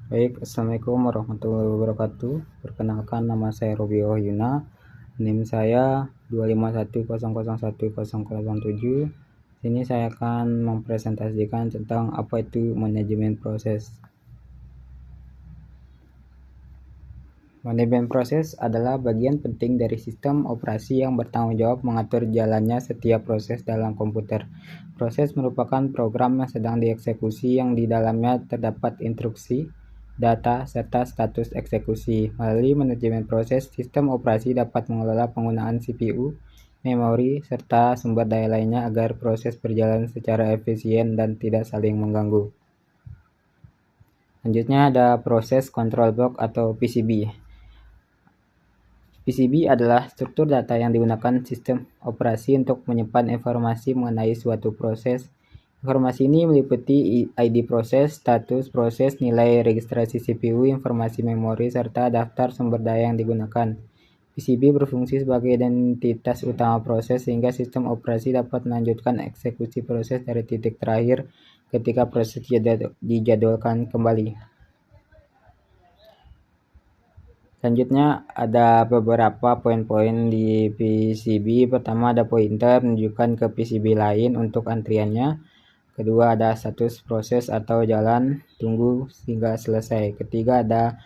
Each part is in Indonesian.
Baik, Assalamualaikum warahmatullahi wabarakatuh. Perkenalkan, nama saya Robi Wahyuna. NIM saya 251001007. Sini saya akan mempresentasikan tentang apa itu manajemen proses. Manajemen proses adalah bagian penting dari sistem operasi yang bertanggung jawab mengatur jalannya setiap proses dalam komputer. Proses merupakan program yang sedang dieksekusi yang di dalamnya terdapat instruksi, data, serta status eksekusi. Melalui manajemen proses, sistem operasi dapat mengelola penggunaan CPU, memori, serta sumber daya lainnya agar proses berjalan secara efisien dan tidak saling mengganggu. Selanjutnya ada proses control block atau PCB. PCB adalah struktur data yang digunakan sistem operasi untuk menyimpan informasi mengenai suatu proses. Informasi ini meliputi ID proses, status proses, nilai registrasi CPU, informasi memori, serta daftar sumber daya yang digunakan. PCB berfungsi sebagai identitas utama proses sehingga sistem operasi dapat melanjutkan eksekusi proses dari titik terakhir ketika proses dijadwalkan kembali. Selanjutnya ada beberapa poin-poin di PCB. Pertama ada pointer menunjukkan ke PCB lain untuk antriannya. Kedua ada status proses atau jalan tunggu hingga selesai. Ketiga ada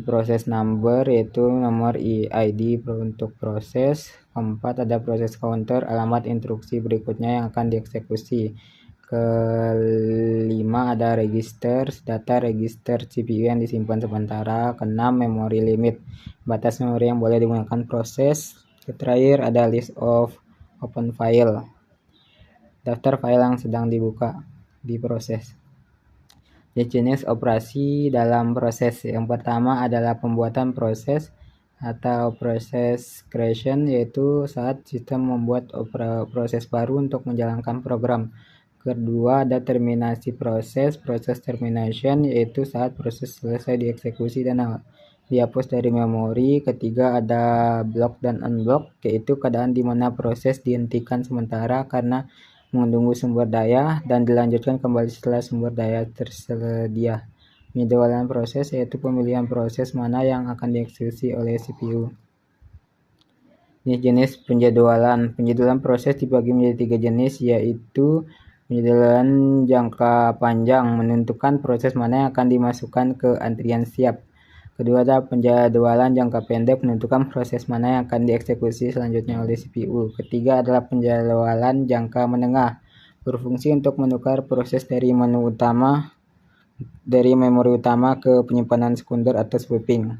proses number yaitu nomor ID untuk proses. Keempat ada proses counter, alamat instruksi berikutnya yang akan dieksekusi. Kelima ada register, data register CPU yang disimpan sementara. Keenam memori limit, batas memori yang boleh digunakan proses. Terakhir ada list of open file, daftar file yang sedang dibuka di proses. Jenis operasi dalam proses. Yang pertama adalah pembuatan proses atau proses creation, yaitu saat sistem membuat proses baru untuk menjalankan program. Kedua ada terminasi proses, proses termination, yaitu saat proses selesai dieksekusi dan dihapus dari memori. Ketiga ada block dan unblock, yaitu keadaan di mana proses dihentikan sementara karena menunggu sumber daya dan dilanjutkan kembali setelah sumber daya tersedia. Penjadwalan proses yaitu pemilihan proses mana yang akan dieksekusi oleh CPU. Jenis penjadwalan. Penjadwalan proses dibagi menjadi 3 jenis, yaitu penjadwalan jangka panjang menentukan proses mana yang akan dimasukkan ke antrian siap. Kedua ada penjadwalan jangka pendek menentukan proses mana yang akan dieksekusi selanjutnya oleh CPU. Ketiga adalah penjadwalan jangka menengah, berfungsi untuk menukar proses dari memori utama ke penyimpanan sekunder atau sweeping.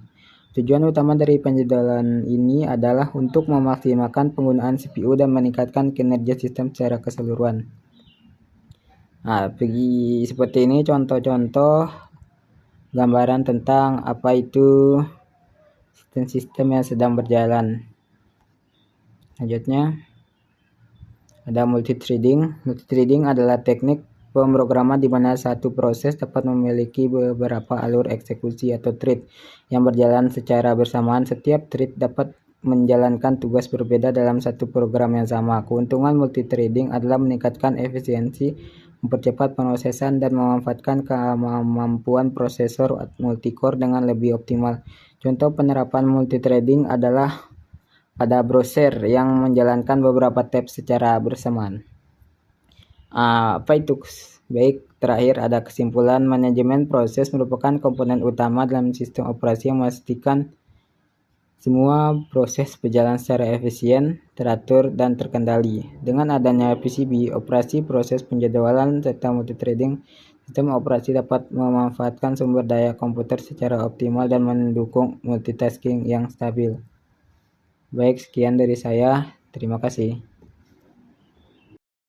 Tujuan utama dari penjadwalan ini adalah untuk memaksimalkan penggunaan CPU dan meningkatkan kinerja sistem secara keseluruhan. Seperti ini contoh-contoh gambaran tentang apa itu sistem yang sedang berjalan. Selanjutnya ada multithreading. Multithreading adalah teknik pemrograman di mana satu proses dapat memiliki beberapa alur eksekusi atau thread yang berjalan secara bersamaan. Setiap thread dapat menjalankan tugas berbeda dalam satu program yang sama. Keuntungan multithreading adalah meningkatkan efisiensi, mempercepat proses,an dan memanfaatkan kemampuan prosesor multicore dengan lebih optimal. Contoh penerapan multithreading adalah pada browser yang menjalankan beberapa tab secara bersamaan. Apa itu? Baik, terakhir ada kesimpulan. Manajemen proses merupakan komponen utama dalam sistem operasi yang memastikan semua proses berjalan secara efisien, teratur, dan terkendali. Dengan adanya PCB, operasi proses penjadwalan, serta multithreading, sistem operasi dapat memanfaatkan sumber daya komputer secara optimal dan mendukung multitasking yang stabil. Baik, sekian dari saya. Terima kasih.